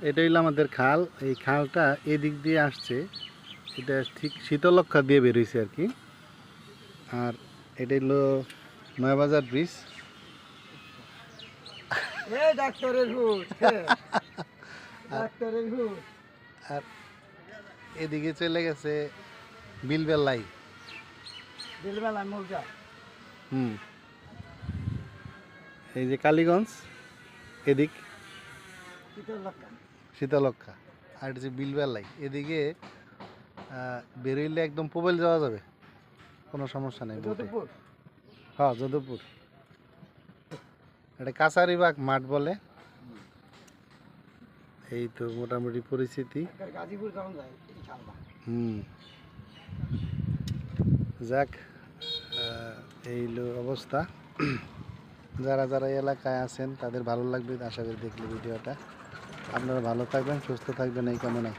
এটা হইলো আমাদের খাল। এই খালটা এদিক দিয়ে আসছে, এটা ঠিক শীতলক্ষা দিয়ে বেরোইছে আর কি। আর এটা হইলো নয়াবাজার ব্রিজ। আর এদিকে চলে গেছে বিলবেলাই। হুম, এই যে কালীগঞ্জ এদিক শীতলক্ষা, আর এটা যে বিলবেলাই এদিকে বেরোইলে একদম পোবেল যাওয়া যাবে, কোনো সমস্যা নেই বোটে। হ্যাঁ, যদুপুর। এটা কাছারিবাগ মাঠ বলে। এই তো মোটামুটি পরিস্থিতি। হুম, যাক, এই হলো অবস্থা। যারা যারা এই এলাকায় আছেন তাদের ভালো লাগবে আশা করি দেখলে ভিডিওটা। আপনারা ভালো থাকবেন, সুস্থ থাকবেন এই কামনায়।